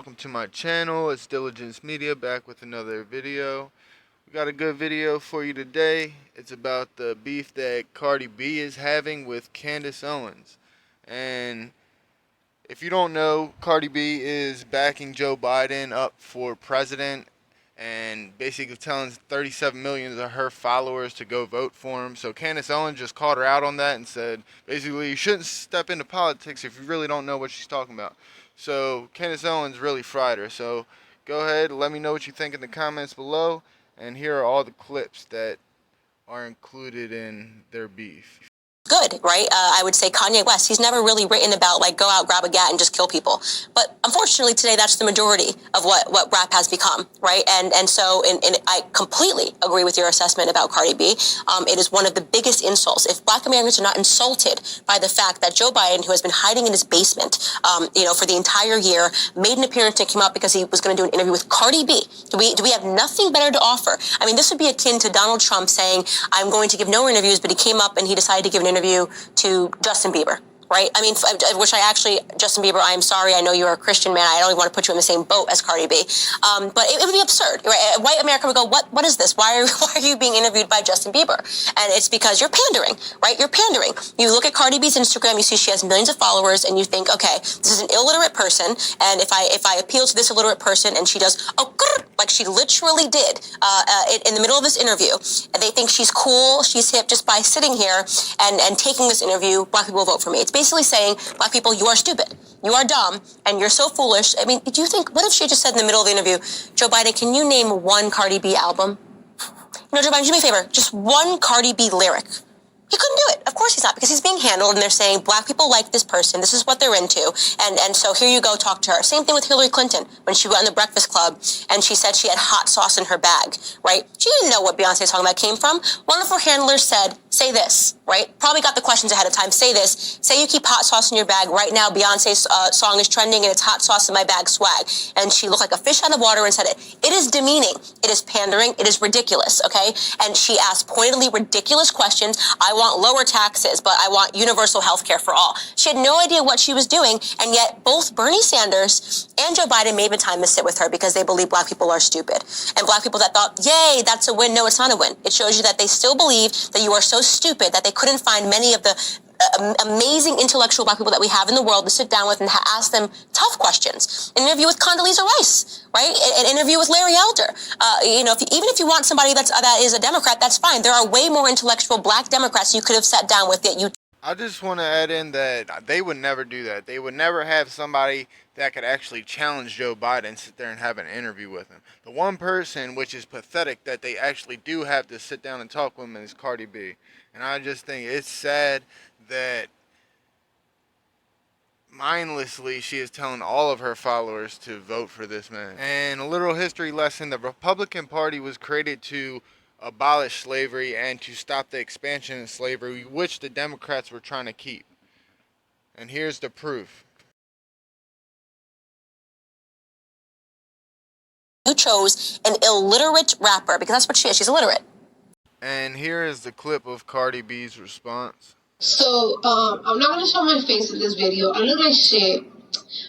welcome to my channel. It's Diligence Media back with another video. We got a good video for you today. It's about the beef that Cardi B is having with Candace Owens. And if you don't know, Cardi B is backing Joe Biden up for president and basically telling 37 million of her followers to go vote for him. So Candace Owens just called her out on that and said, basically, you shouldn't step into politics if you really don't know what she's talking about. So Candace Owens really fried her. So go ahead, let me know what you think in the comments below. And here are all the clips that are included in their beef. Good, right? I would say Kanye West, he's never really written about, like, go out, grab a gat, and just kill people. But unfortunately, today, that's the majority of what rap has become, right? And so I completely agree with your assessment about Cardi B. It is one of the biggest insults. If Black Americans are not insulted by the fact that Joe Biden, who has been hiding in his basement, for the entire year, made an appearance and came out because he was going to do an interview with Cardi B. Do we have nothing better to offer? I mean, this would be akin to Donald Trump saying, I'm going to give no interviews, but he came up and he decided to give an interview to Justin Bieber, right? I mean, Justin Bieber, I'm sorry, I know you're a Christian man, I don't even want to put you in the same boat as Cardi B, but it would be absurd, right? White America would go, what is this? Why are you being interviewed by Justin Bieber? And it's because you're pandering, right? You're pandering. You look at Cardi B's Instagram, you see she has millions of followers, and you think, okay, this is an illiterate person, and if I appeal to this illiterate person, and she does, like she literally did in the middle of this interview, and they think she's cool, she's hip, just by sitting here and taking this interview, Black people will vote for me. It's basically saying, Black people, you are stupid, you are dumb, and you're so foolish. I mean, do you think, what if she just said in the middle of the interview, Joe Biden, can you name one Cardi B album? No, Joe Biden, do me a favor, just one Cardi B lyric. He couldn't do it. Of course he's not, because he's being handled, and they're saying, Black people like this person, this is what they're into, and so here you go, talk to her. Same thing with Hillary Clinton, when she went on the Breakfast Club, and she said she had hot sauce in her bag, right? She didn't know what Beyonce's song that came from. One of her handlers said, say this, right? Probably got the questions ahead of time. Say this. Say you keep hot sauce in your bag. Right now, Beyonce's song is trending, and it's hot sauce in my bag swag. And she looked like a fish out of water and said it. It is demeaning. It is pandering. It is ridiculous, okay? And she asked pointedly ridiculous questions. I want lower taxes, but I want universal health care for all. She had no idea what she was doing, and yet both Bernie Sanders and Joe Biden made the time to sit with her because they believe Black people are stupid. And Black people that thought, yay, that's a win. No, it's not a win. It shows you that they still believe that you are so stupid that they couldn't find many of the amazing intellectual Black people that we have in the world to sit down with and ask them tough questions. An interview with Condoleezza Rice, right? An interview with Larry Elder. Even if you want somebody that is a Democrat, that's fine. There are way more intellectual Black Democrats you could have sat down with that you. I just want to add in that they would never do that. They would never have somebody that could actually challenge Joe Biden, sit there and have an interview with him. The one person, which is pathetic, that they actually do have to sit down and talk with him is Cardi B. And I just think it's sad that mindlessly she is telling all of her followers to vote for this man. And a little history lesson, the Republican Party was created to abolish slavery and to stop the expansion of slavery, which the Democrats were trying to keep. And here's the proof. You chose an illiterate rapper, because that's what she is. She's illiterate. And here is the clip of Cardi B's response. So, I'm not going to show my face in this video. I look like shit.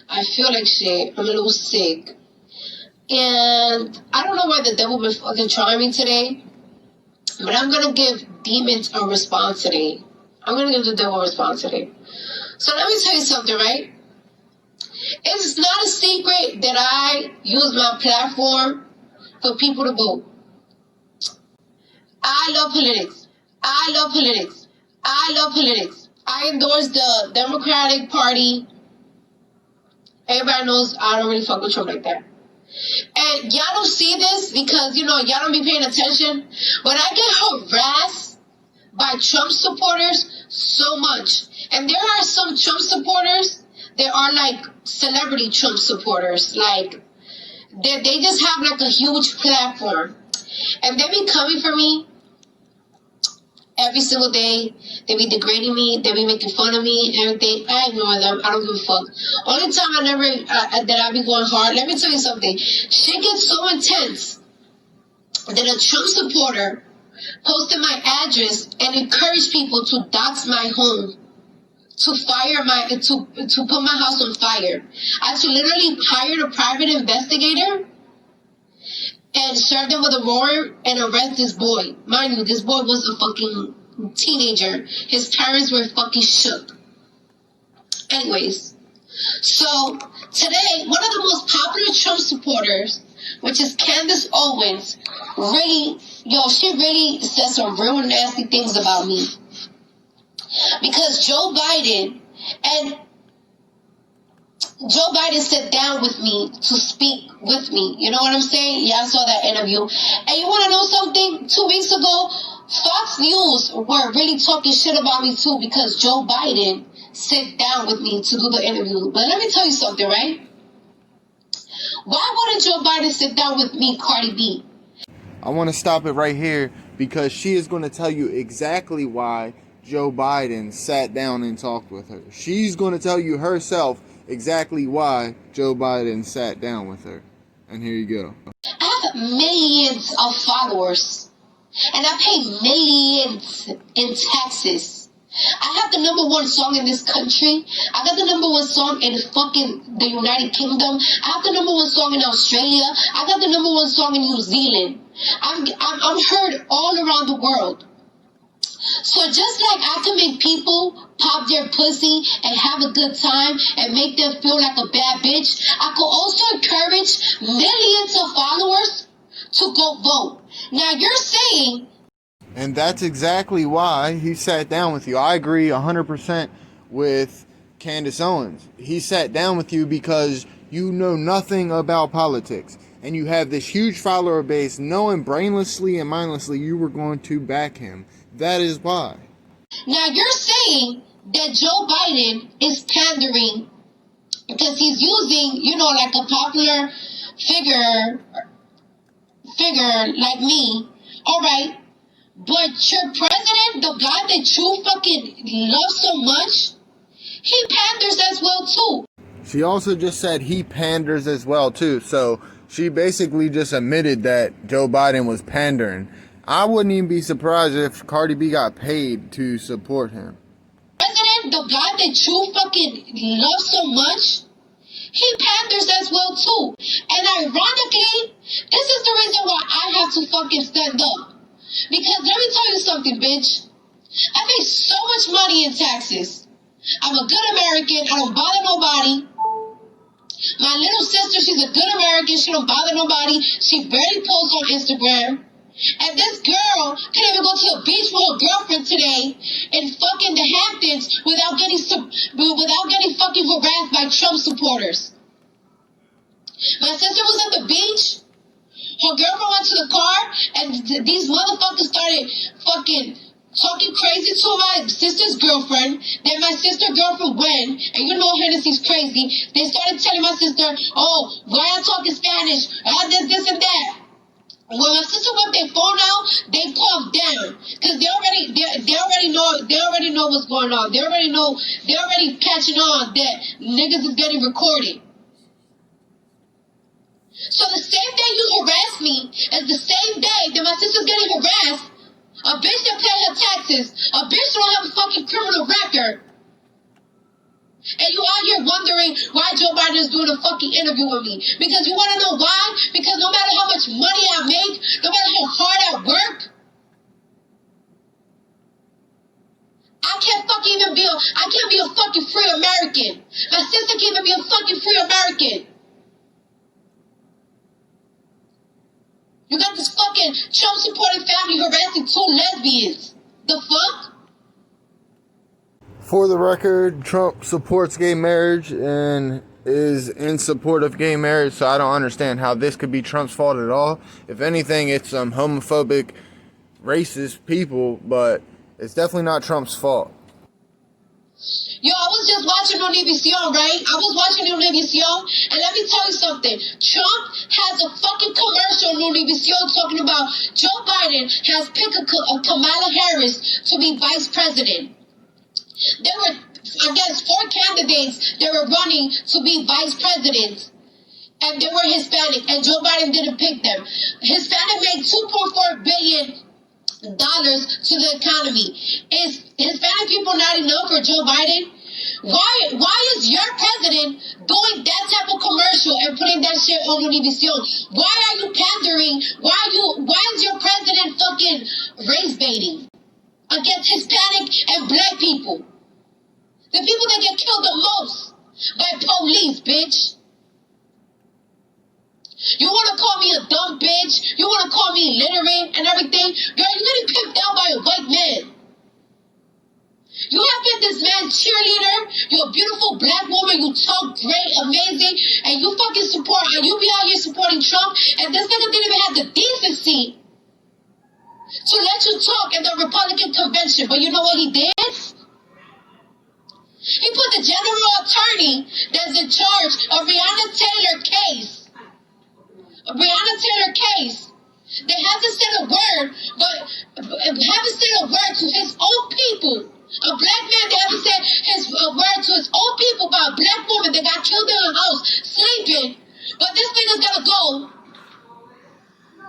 I feel like shit. I'm a little sick. And I don't know why the devil been fucking trying me today. But I'm going to give demons a response today. I'm going to give the devil a response today. So let me tell you something, right? It's not a secret that I use my platform for people to vote. I love politics. I love politics. I love politics. I endorse the Democratic Party. Everybody knows I don't really fuck with Trump like that. And y'all don't see this because, y'all don't be paying attention. But I get harassed by Trump supporters so much. And there are some Trump supporters that are like celebrity Trump supporters. Like, they just have like a huge platform. And they be coming for me every single day. They be degrading me. They be making fun of me and everything. I ignore them. I don't give a fuck. Only time that I be going hard, let me tell you something. Shit gets so intense that a Trump supporter posted my address and encouraged people to dox my home. to fire to put my house on fire. I had to literally hire a private investigator and serve them with a warrant and arrest this boy. Mind you, this boy was a fucking teenager. His parents were fucking shook. Anyways, so today, one of the most popular Trump supporters, which is Candace Owens, she really said some real nasty things about me. Because Joe Biden sat down with me to speak with me. You know what I'm saying? Yeah, I saw that interview. And you want to know something? 2 weeks ago, Fox News were really talking shit about me too because Joe Biden sat down with me to do the interview. But let me tell you something, right? Why wouldn't Joe Biden sit down with me, Cardi B? I want to stop it right here because she is going to tell you exactly why Joe Biden sat down and talked with her. She's going to tell you herself exactly why Joe Biden sat down with her. And here you go. I have millions of followers, and I pay millions in taxes. I have the #1 song in this country. I got the #1 song in fucking the United Kingdom. I have the #1 song in Australia. I got the #1 song in New Zealand. I'm heard all around the world. So just like I can make people pop their pussy and have a good time and make them feel like a bad bitch, I could also encourage millions of followers to go vote. Now you're saying... And that's exactly why he sat down with you. I agree 100% with Candace Owens. He sat down with you because you know nothing about politics. And you have this huge follower base, knowing brainlessly and mindlessly you were going to back him. That is why. Now you're saying that Joe Biden is pandering because he's using, like a popular figure like me. All right. But your president, the guy that you fucking love so much, he panders as well too. She also just said he panders as well too. So she basically just admitted that Joe Biden was pandering. I wouldn't even be surprised if Cardi B got paid to support him. President, the guy that you fucking love so much, he panders as well too. And ironically, this is the reason why I have to fucking stand up. Because let me tell you something, bitch. I pay so much money in taxes. I'm a good American. I don't bother nobody. My little sister, she's a good American. She don't bother nobody. She barely posts on Instagram. And this girl can even go to the beach with her girlfriend today in fucking the Hamptons without getting fucking harassed by Trump supporters. My sister was at the beach. Her girlfriend went to the car, and these motherfuckers started fucking talking crazy to my sister's girlfriend. Then my sister's girlfriend went, and you know Hennessy's crazy. They started telling my sister, "Oh, why are you talking Spanish? This and that." When my sister whipped their phone out, they calmed down because they already know what's going on. They're already catching on that niggas is getting recorded. So the same day you harass me is the same day that my sister's getting harassed. A bitch that pay her taxes. A bitch don't have a fucking criminal record. And you out here wondering why Joe Biden is doing a fucking interview with me. Because you want to know why? Because no matter how much money I make, no matter how hard I work, I can't be a fucking free American. My sister can't even be a fucking free American. You got this fucking Trump-supporting family harassing 2 lesbians. The fuck? For the record, Trump supports gay marriage and is in support of gay marriage, so I don't understand how this could be Trump's fault at all. If anything, it's some homophobic, racist people, but it's definitely not Trump's fault. Yo, I was just watching Univision, right? I was watching Univision, and let me tell you something. Trump has a fucking commercial on Univision talking about Joe Biden has picked a Kamala Harris to be vice president. There were, I guess, 4 candidates that were running to be vice president, and they were Hispanic, and Joe Biden didn't pick them. Hispanic made $2.4 billion to the economy. Is Hispanic people not enough for Joe Biden? Why is your president doing that type of commercial and putting that shit on Univision? Why are you pandering? Why is your president fucking race baiting against Hispanic and black people? The people that get killed the most by police, bitch. You wanna call me a dumb bitch? You wanna call me illiterate and everything? Girl, you getting pimped out by a white man. You have been this man's cheerleader. You're a beautiful black woman. You talk great, amazing, and you fucking support. And you be out here supporting Trump. And this nigga didn't even have the decency to let you talk in the Republican convention. But you know what he did? He put the general attorney that's in charge of Breonna Taylor case. They haven't said a word, but haven't said a word to his own people. A black man, they haven't said his word to his own people about a black woman that got killed in her house, sleeping. But this nigga's gonna go,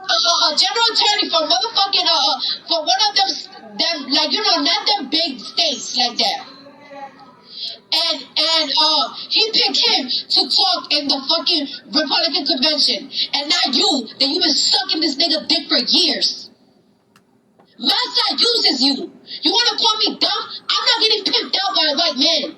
a general attorney for motherfucking, for one of them, like, you know, not them big states like that. And he picked him to talk in the fucking Republican convention. And not you, that you've been sucking this nigga dick for years. My side uses you. You want to call me dumb? I'm not getting pimped out by a white man.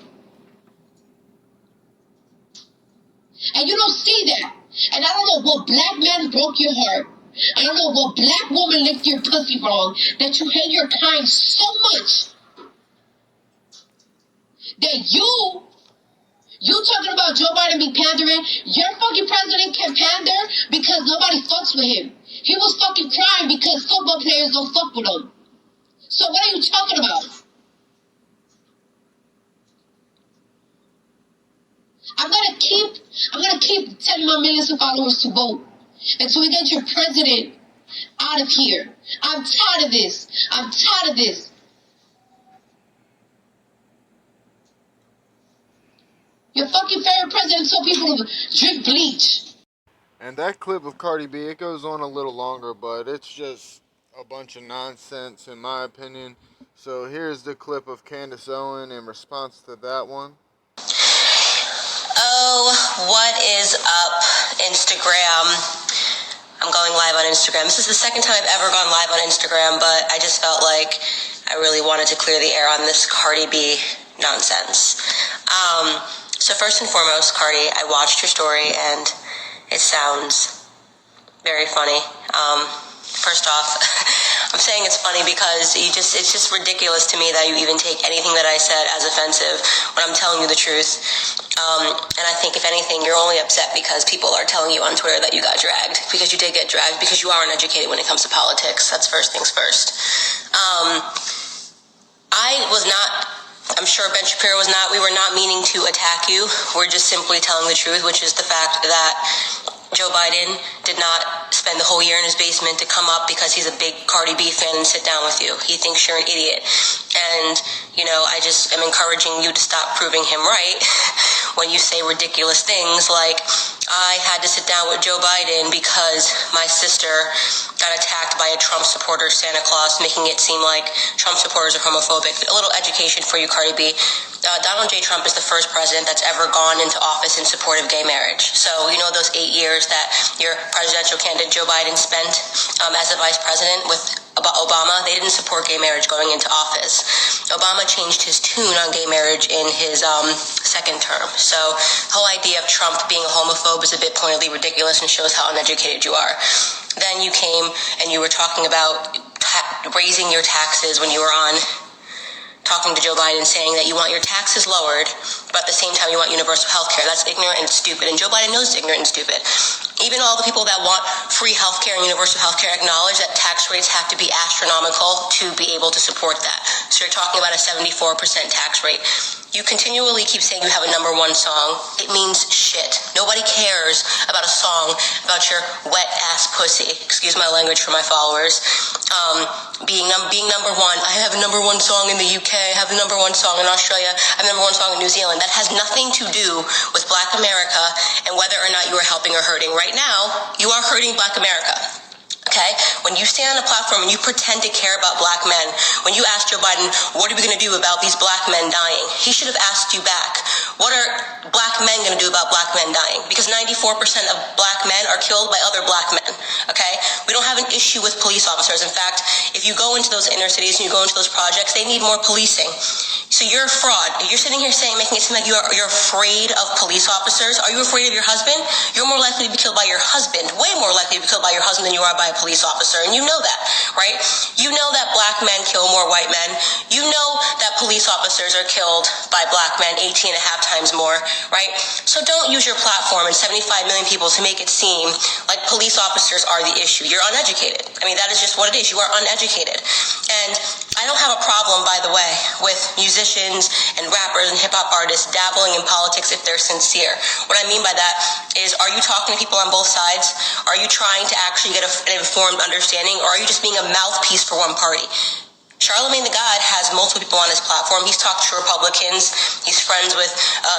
And you don't see that. And I don't know what black man broke your heart. I don't know what black woman licked your pussy wrong that you hate your kind so much that you talking about Joe Biden be pandering. Your fucking president can pander because nobody fucks with him. He was fucking crying because football players don't fuck with him. So what are you talking about? I'm gonna keep telling my millions of followers to vote until we get your president out of here. I'm tired of this. Your fucking favorite president told people to drink bleach. And that clip of Cardi B, it goes on a little longer, but it's just a bunch of nonsense in my opinion. So here's the clip of Candace Owens in response to that one. Oh, what is up, Instagram? I'm going live on Instagram. This is the second time I've ever gone live on Instagram, but I just felt like I really wanted to clear the air on this Cardi B nonsense. So first and foremost, Cardi, I watched your story and it sounds very funny. First off, I'm saying it's funny because it's just ridiculous to me that you even take anything that I said as offensive when I'm telling you the truth. And I think if anything, you're only upset because people are telling you on Twitter that you got dragged, because you did get dragged, because you are uneducated when it comes to politics. That's first things first. I'm sure Ben Shapiro was not, we were not meaning to attack you. We're just simply telling the truth, which is the fact that Joe Biden did not spend the whole year in his basement to come up because he's a big Cardi B fan and sit down with you. He thinks you're an idiot. And, you know, I just am encouraging you to stop proving him right when you say ridiculous things like, I had to sit down with Joe Biden because my sister got attacked by a Trump supporter, Santa Claus, making it seem like Trump supporters are homophobic. A little education for you, Cardi B. Donald J. Trump is the first president that's ever gone into office in support of gay marriage. So, you know, those 8 years that your presidential candidate Joe Biden spent as a vice president with Obama, they didn't support gay marriage going into office. Obama changed his tune on gay marriage in his second term. So the whole idea of Trump being a homophobe is a bit pointedly ridiculous and shows how uneducated you are. Then you came and you were talking about raising your taxes when you were on talking to Joe Biden, saying that you want your taxes lowered, but at the same time you want universal health care. That's ignorant and stupid, and Joe Biden knows it's ignorant and stupid. Even all the people that want free health care and universal health care acknowledge that tax rates have to be astronomical to be able to support that. So you're talking about a 74% tax rate. You continually keep saying you have a number one song. It means shit. Nobody cares about a song about your wet ass pussy. Excuse my language for my followers. Being number one. I have a number one song in the UK. I have a number one song in Australia. I have a number one song in New Zealand. That has nothing to do with Black America and whether or not you are helping or hurting. Right now, you are hurting Black America. Okay? When you stand on a platform and you pretend to care about black men, when you ask Joe Biden, what are we going to do about these black men dying? He should have asked you back, what are black men going to do about black men dying? Because 94% of black men are killed by other black men. Okay? We don't have an issue with police officers. In fact, if you go into those inner cities and you go into those projects, they need more policing. So you're a fraud. You're sitting here saying, making it seem like you're afraid of police officers. Are you afraid of your husband? You're more likely to be killed by your husband, way more likely to be killed by your husband than you are by a police officer. And you know that, right? You know that black men kill more white men. You know that police officers are killed by black men 18 and a half times more, right? So don't use your platform and 75 million people to make it seem like police officers are the issue. You're uneducated. I mean, that is just what it is. You are uneducated. And I don't have a problem, by the way, with musicians and rappers and hip-hop artists dabbling in politics if they're sincere. What I mean by that is, are you talking to people on both sides? Are you trying to actually get an informed understanding, or are you just being a mouthpiece for one party? Charlamagne the God has multiple people on his platform. He's talked to Republicans. He's friends with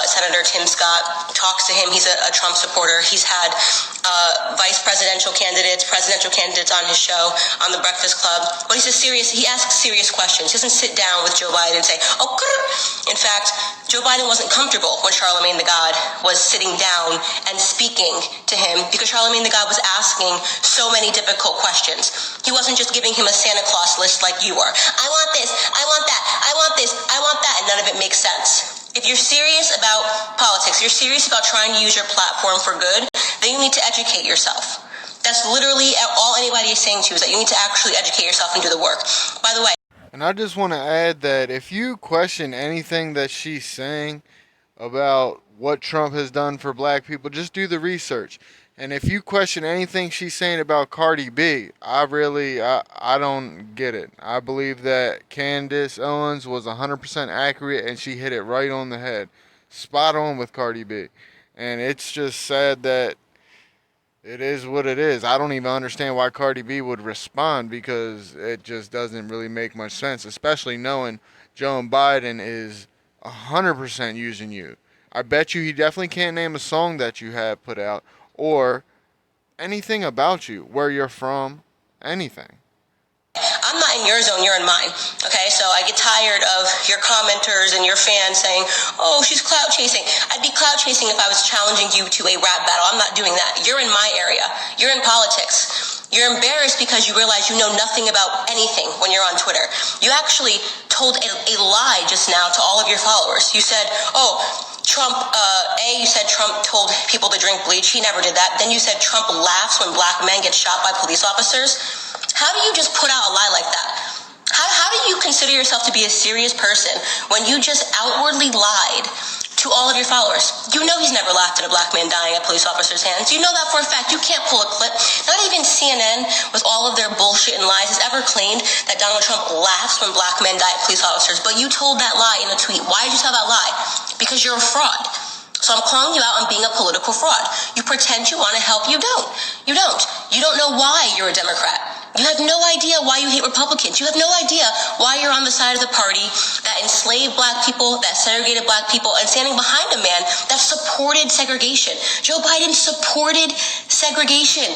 Senator Tim Scott. Talks to him. He's a Trump supporter. He's had presidential candidates on his show on The Breakfast Club. But he asks serious questions. He doesn't sit down with Joe Biden and say, oh, grr. In fact, Joe Biden wasn't comfortable when Charlamagne the God was sitting down and speaking to him, because Charlamagne the God was asking so many difficult questions. He wasn't just giving him a Santa Claus list like you are. I want this, I want that, I want this, I want that, and none of it makes sense. If you're serious about politics, you're serious about trying to use your platform for good, then you need to educate yourself. That's literally all anybody is saying to you, is that you need to actually educate yourself and do the work. By the way. And I just want to add that if you question anything that she's saying about what Trump has done for black people, just do the research. And if you question anything she's saying about Cardi B, I don't get it. I believe that Candace Owens was 100% accurate, and she hit it right on the head. Spot on with Cardi B. And it's just sad that it is what it is. I don't even understand why Cardi B would respond, because it just doesn't really make much sense, especially knowing Joe Biden is 100% using you. I bet you he definitely can't name a song that you have put out or anything about you, where you're from, anything. I'm not in your zone, you're in mine. Okay, so I get tired of your commenters and your fans saying, oh, she's clout chasing. I'd be clout chasing if I was challenging you to a rap battle. I'm not doing that. You're in my area. You're in politics. You're embarrassed because you realize you know nothing about anything when you're on Twitter. You actually told a lie just now to all of your followers. You said, oh, you said Trump told people to drink bleach. He never did that. Then you said Trump laughs when black men get shot by police officers. How do you just put out a lie like that? How do you consider yourself to be a serious person when you just outwardly lied to all of your followers? You know he's never laughed at a black man dying at police officers' hands. You know that for a fact. You can't pull a clip. Not even CNN, with all of their bullshit and lies, has ever claimed that Donald Trump laughs when black men die at police officers. But you told that lie in a tweet. Why did you tell that lie? Because you're a fraud. So I'm calling you out on being a political fraud. You pretend you want to help. You don't. You don't. You don't know why you're a Democrat. You have no idea why you hate Republicans. You have no idea why you're on the side of the party that enslaved black people, that segregated black people, and standing behind a man that supported segregation. Joe Biden supported segregation.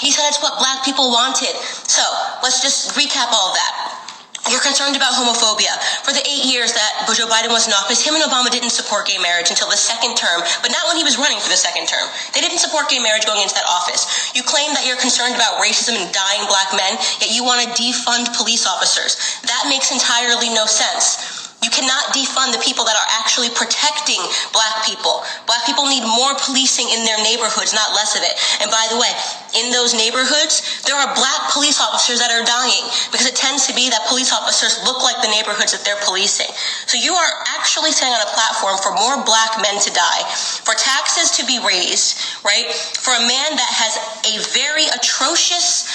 He said it's what black people wanted. So let's just recap all of that. You're concerned about homophobia. For the 8 years that Joe Biden was in office, him and Obama didn't support gay marriage until the second term, but not when he was running for the second term. They didn't support gay marriage going into that office. You claim that you're concerned about racism and dying black men, yet you want to defund police officers. That makes entirely no sense. You cannot defund the people that are actually protecting black people. Black people need more policing in their neighborhoods, not less of it. And by the way, in those neighborhoods, there are black police officers that are dying, because it tends to be that police officers look like the neighborhoods that they're policing. So you are actually standing on a platform for more black men to die, for taxes to be raised, right? For a man that has a very atrocious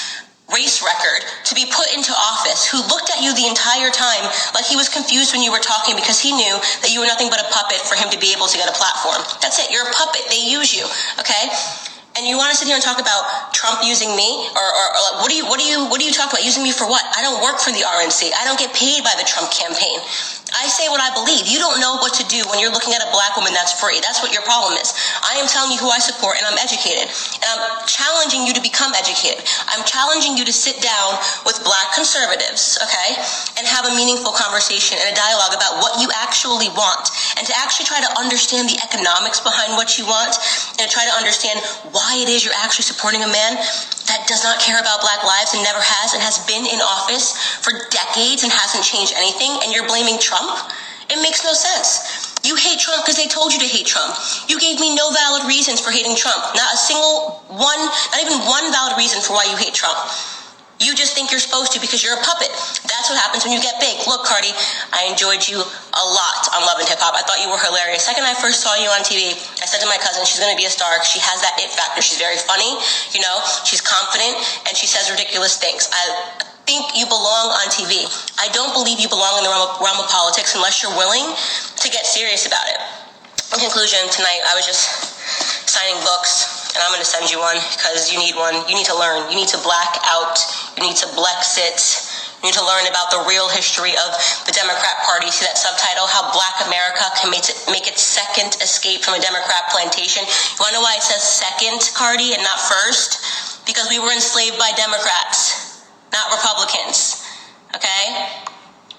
race record to be put into office, who looked at you the entire time like he was confused when you were talking, because he knew that you were nothing but a puppet for him to be able to get a platform. That's it. You're a puppet. They use you. Okay? And you want to sit here and talk about Trump using me, or what are you talking about? Using me for what? I don't work for the RNC. I don't get paid by the Trump campaign. I say what I believe. You don't know what to do when you're looking at a black woman that's free. That's what your problem is. I am telling you who I support, and I'm educated. And I'm challenging you to become educated. I'm challenging you to sit down with black conservatives, okay, and have a meaningful conversation and a dialogue about what you actually want, and to actually try to understand the economics behind what you want, and to try to understand why it is you're actually supporting a man that does not care about black lives and never has, and has been in office for decades and hasn't changed anything, and you're blaming Trump? It makes no sense. You hate Trump because they told you to hate Trump. You gave me no valid reasons for hating Trump. Not a single one, not even one valid reason for why you hate Trump. You just think you're supposed to because you're a puppet. That's what happens when you get big. Look, Cardi, I enjoyed you a lot on Love and Hip Hop. I thought you were hilarious. Second I first saw you on TV, I said to my cousin, she's going to be a star. She has that it factor. She's very funny, you know, she's confident, and she says ridiculous things. I think you belong on TV. I don't believe you belong in the realm of politics unless you're willing to get serious about it. In conclusion, tonight I was just signing books, and I'm going to send you one because you need one. You need to learn. You need to black out. You need to Blexit. You need to learn about the real history of the Democrat Party. See that subtitle, How Black America Can Make its Second Escape from a Democrat Plantation. You want to know why it says second, Cardi, and not first? Because we were enslaved by Democrats, not Republicans, okay?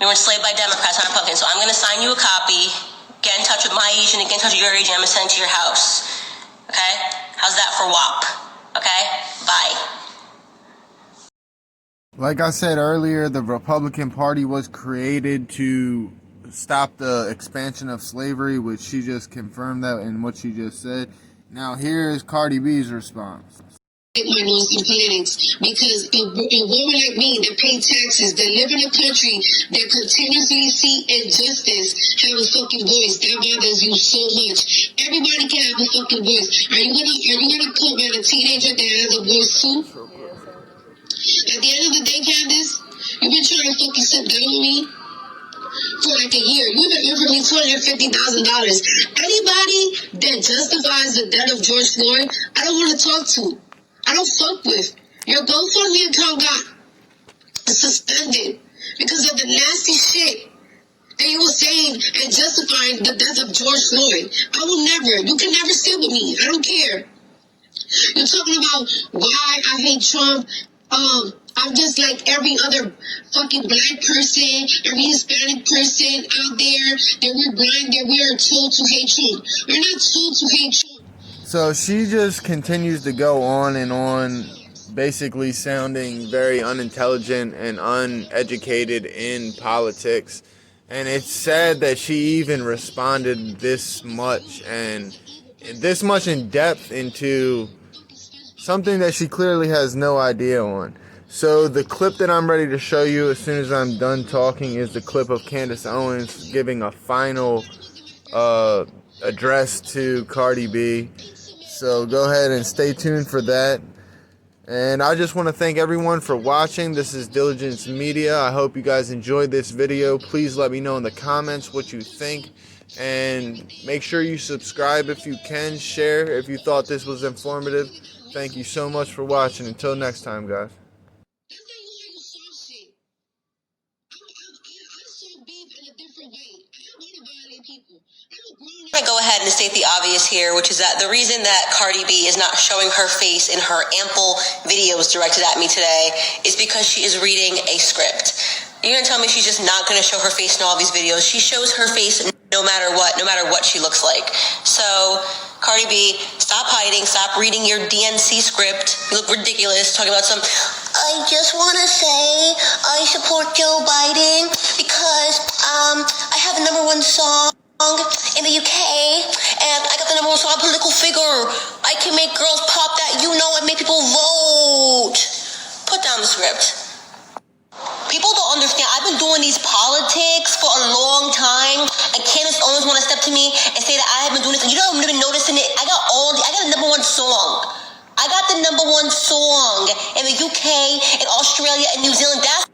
We were enslaved by Democrats, not Republicans. So I'm going to sign you a copy. Get in touch with my agent and get in touch with your agent. I'm going to send it to your house, okay? How's that for WAP? Okay? Bye. Like I said earlier, the Republican Party was created to stop the expansion of slavery, which she just confirmed that in what she just said. Now here is Cardi B's response. My nose in politics, because a woman like me that pay taxes, that live in a country that continuously see injustice, have a fucking voice. That bothers you so much. Everybody can have a fucking voice. Are you gonna come at a teenager that has a voice too? At the end of the day, Candace, you've been trying to fucking sit down with me for like a year. You've been offering me $250,000. Anybody that justifies the death of George Floyd, I don't want to talk to. I don't fuck with. Your GoFundMe account got suspended because of the nasty shit that you were saying and justifying the death of George Floyd. I will never. You can never sit with me. I don't care. You're talking about why I hate Trump. I'm just like every other fucking black person, every Hispanic person out there that we're blind, that we are told to hate Trump. We're not told to hate Trump. So she just continues to go on and on, basically sounding very unintelligent and uneducated in politics. And it's sad that she even responded this much and this much in depth into something that she clearly has no idea on. So the clip that I'm ready to show you as soon as I'm done talking is the clip of Candace Owens giving a final address to Cardi B. So go ahead and stay tuned for that. And I just want to thank everyone for watching. This is Diligence Media. I hope you guys enjoyed this video. Please let me know in the comments what you think. And make sure you subscribe if you can. Share if you thought this was informative. Thank you so much for watching. Until next time, guys. I'm going to go ahead and state the obvious here, which is that the reason that Cardi B is not showing her face in her ample videos directed at me today is because she is reading a script. You're going to tell me she's just not going to show her face in all these videos? She shows her face no matter what she looks like. So, Cardi B, stop hiding, stop reading your DNC script. You look ridiculous talking about some, I just want to say I support Joe Biden because I have a #1 song in the UK, and I got the #1 song, political figure. I can make girls pop that, and make people vote. Put down the script. People don't understand. I've been doing these politics for a long time, and Candace Owens want to step to me and say that I have been doing this. And you don't even noticing it. I got a #1 song. I got the #1 song in the UK, in Australia, and New Zealand. That's